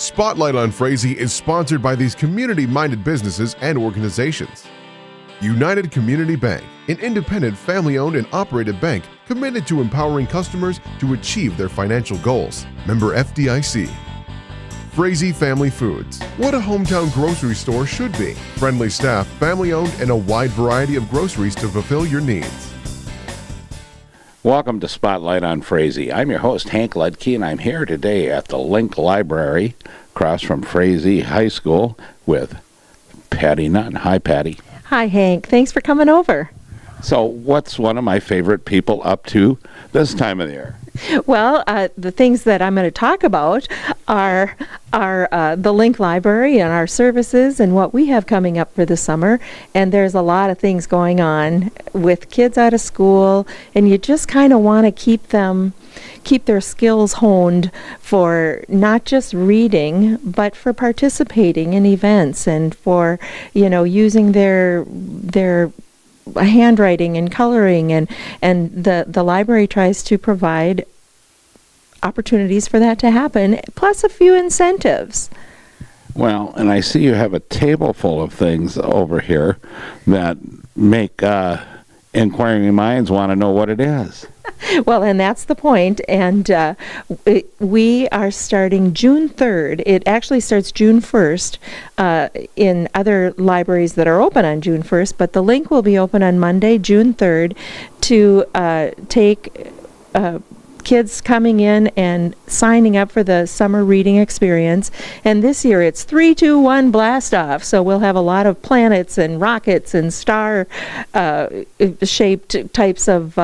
Spotlight on Frazee is sponsored by these community-minded businesses and organizations. United Community Bank, an independent, family-owned and operated bank committed to empowering customers to achieve their financial goals. Member FDIC. Frazee Family Foods, what a hometown grocery store should be. Friendly staff, family-owned, and a wide variety of groceries to fulfill your needs. Welcome to Spotlight on Frazee. I'm your host, Hank Ledke, and I'm here today at the Link Library across from Frazee High School with Patty Nunn. Hi, Patty. Hi, Hank. Thanks for coming over. So what's one of my favorite people up to this time of the year? Well, the things that I'm going to talk about are the Link Library and our services and what we have coming up for the summer. And there's a lot of things going on with kids out of school, and you just kind of want to keep their skills honed for not just reading, but for participating in events and for, using their handwriting and coloring, and the library tries to provide opportunities for that to happen, plus a few incentives. Well, and I see you have a table full of things over here that make inquiring minds want to know what it is. Well, and that's the point. And we are starting June 3rd. It actually starts June 1st in other libraries that are open on June 1st, but the Link will be open on Monday, June 3rd, to take kids coming in and signing up for the summer reading experience. And this year it's 3, 2, 1 blast off. So we'll have a lot of planets and rockets and star shaped types of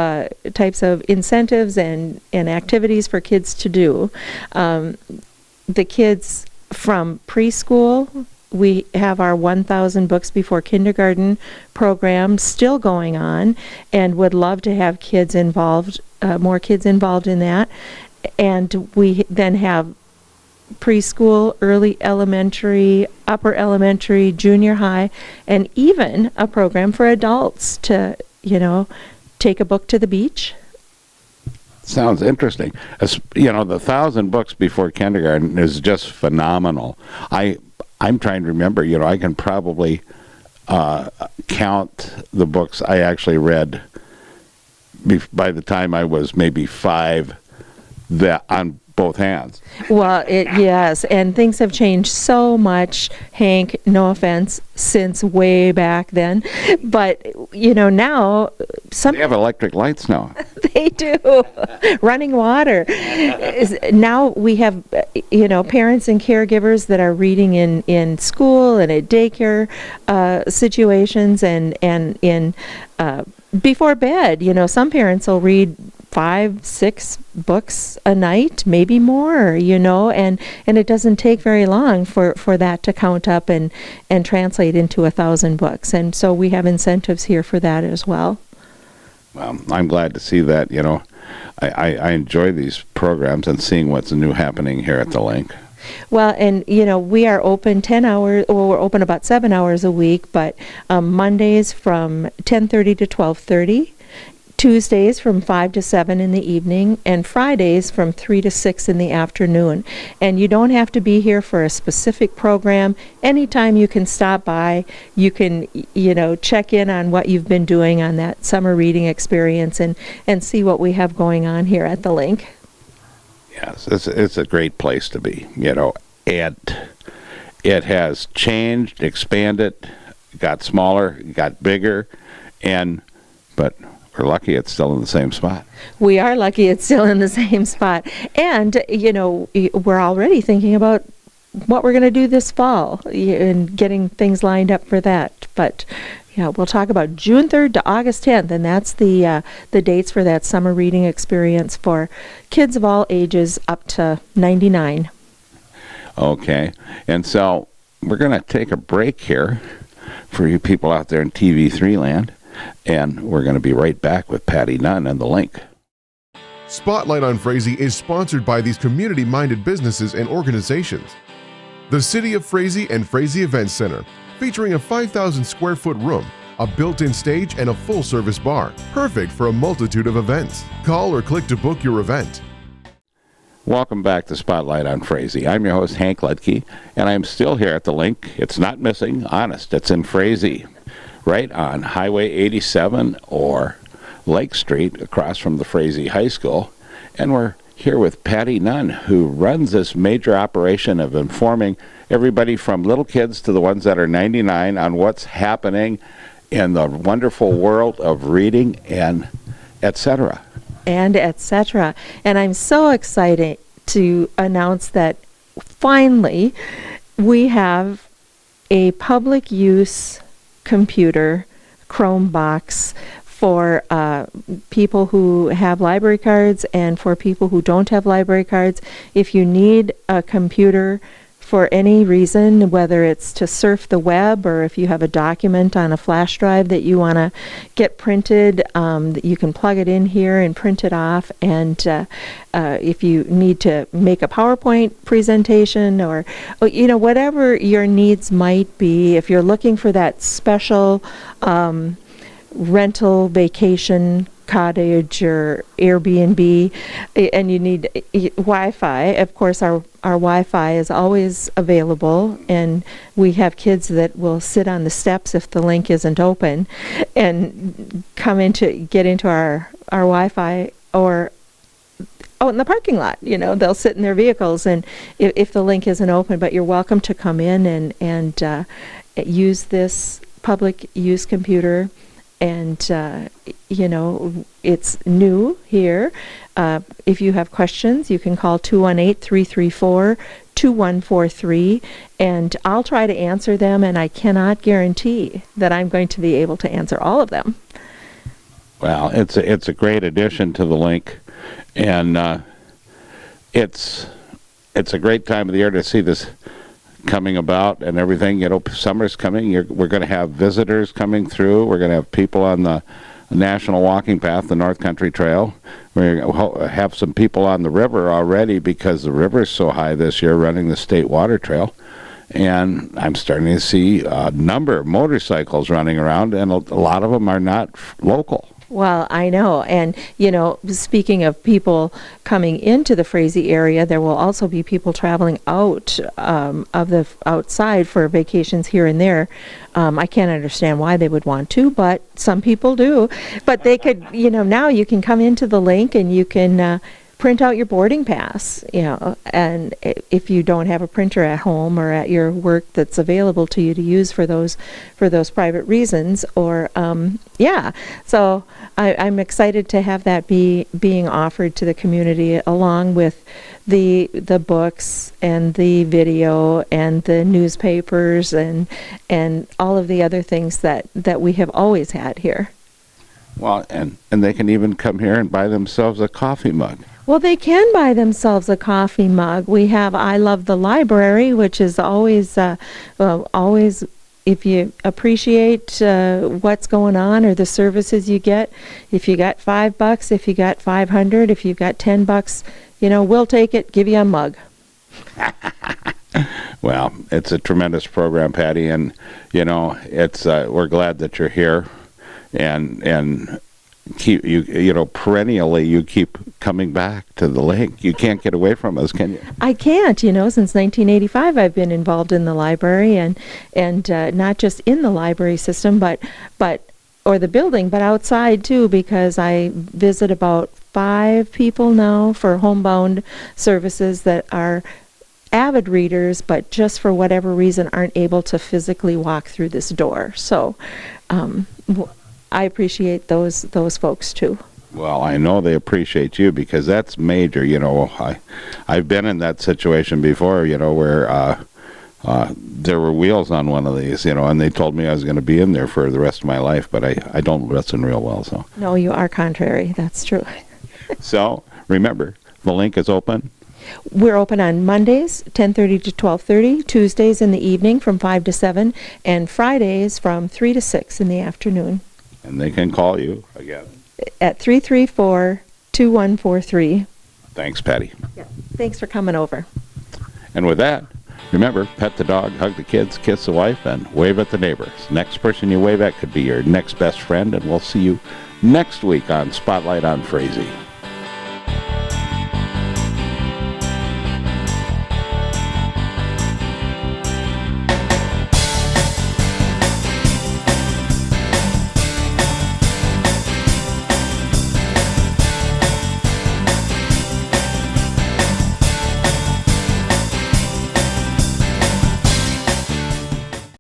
incentives and activities for kids to do. The kids from preschool, we have our 1,000 Books Before Kindergarten program still going on, and would love to have kids involved, more kids involved in that. And we then have preschool, early elementary, upper elementary, junior high, and even a program for adults to, take a book to the beach. Sounds interesting. The 1,000 Books Before Kindergarten is just phenomenal. I'm trying to remember, I can probably count the books I actually read by the time I was maybe 5 on both hands. Well, yes, and things have changed so much, Hank, no offense, since way back then. But, now... They have electric lights now. They do. Running water. Now we have, parents and caregivers that are reading in school and at daycare situations and in before bed. Some parents will read 5, 6 books a night, maybe more, and it doesn't take very long for that to count up and translate into 1,000 books. And so we have incentives here for that as well. Well, I'm glad to see that, I enjoy these programs and seeing what's new happening here at the Link. Well, and, we are open 10 hours, we're open about 7 hours a week, but Mondays from 10:30 to 12:30, Tuesdays from 5 to 7 in the evening, and Fridays from 3 to 6 in the afternoon. And you don't have to be here for a specific program. Anytime you can stop by, you can, check in on what you've been doing on that summer reading experience and see what we have going on here at the Link. Yes, it's a great place to be. It has changed, expanded, got smaller, got bigger, but we're lucky it's still in the same spot. We are lucky it's still in the same spot. And, we're already thinking about what we're going to do this fall and getting things lined up for that. But, we'll talk about June 3rd to August 10th, and that's the dates for that summer reading experience for kids of all ages up to 99. Okay. And so we're going to take a break here for you people out there in TV3 land. And we're going to be right back with Patty Nunn and the Link. Spotlight on Frazee is sponsored by these community-minded businesses and organizations. The City of Frazee and Frazee Event Center, featuring a 5,000 square foot room, a built-in stage, and a full-service bar, perfect for a multitude of events. Call or click to book your event. Welcome back to Spotlight on Frazee. I'm your host, Hank Ledke, and I'm still here at the link. It's not missing. Honest, it's in Frazee, right on Highway 87 or Lake Street across from the Frazee High School. And we're here with Patty Nunn, who runs this major operation of informing everybody from little kids to the ones that are 99 on what's happening in the wonderful world of reading and etc. And etc. And I'm so excited to announce that finally we have a public use computer, Chromebox, for people who have library cards and for people who don't have library cards. If you need a computer for any reason, whether it's to surf the web or if you have a document on a flash drive that you want to get printed, you can plug it in here and print it off. And if you need to make a PowerPoint presentation or whatever your needs might be, if you're looking for that special rental vacation cottage or Airbnb and you need Wi-Fi, of course our Wi-Fi is always available, and we have kids that will sit on the steps if the link isn't open and get into our Wi-Fi, or out in the parking lot. They'll sit in their vehicles and if the link isn't open, but you're welcome to come in and use this public use computer. And, it's new here. If you have questions, you can call 218-334-2143, and I'll try to answer them, and I cannot guarantee that I'm going to be able to answer all of them. Well, it's a great addition to the link, and it's a great time of the year to see this coming about and everything. Summer's coming. We're going to have visitors coming through. We're going to have people on the National Walking Path, the North Country Trail. We're going to have some people on the river already because the river's so high this year, running the State Water Trail. And I'm starting to see a number of motorcycles running around, and a lot of them are not local. Well, I know. And, speaking of people coming into the Frazee area, there will also be people traveling out of the outside for vacations here and there. I can't understand why they would want to, but some people do. But they could, now you can come into the link and you can print out your boarding pass, and if you don't have a printer at home or at your work that's available to you to use for those private reasons, or so I'm excited to have that being offered to the community, along with the books and the video and the newspapers and all of the other things that we have always had here. Well, and they can even come here and buy themselves a coffee mug. Well, they can buy themselves a coffee mug. We have I Love the Library, which is always, if you appreciate what's going on or the services you get. If you got $5, if you got $500, if you've got $10, we'll take it. Give you a mug. Well, it's a tremendous program, Patty, and it's we're glad that you're here, and keep perennially you keep coming back to the link. You can't get away from us, can you? I can't. Since 1985 I've been involved in the library, and not just in the library system but or the building, but outside too, because I visit about 5 people now for homebound services that are avid readers, but just for whatever reason aren't able to physically walk through this door. So I appreciate those folks too. Well, I know they appreciate you, because that's major. I've been in that situation before, where there were wheels on one of these, and they told me I was going to be in there for the rest of my life, but I don't listen real well. So no, you are contrary. That's true. So remember, the link is open. We're open on Mondays, 10:30 to 12:30, Tuesdays in the evening from 5 to 7, and Fridays from 3 to 6 in the afternoon. And they can call you again at 334-2143. Thanks, Patty. Yeah. Thanks for coming over. And with that, remember, pet the dog, hug the kids, kiss the wife, and wave at the neighbors. Next person you wave at could be your next best friend, and we'll see you next week on Spotlight on Frazee.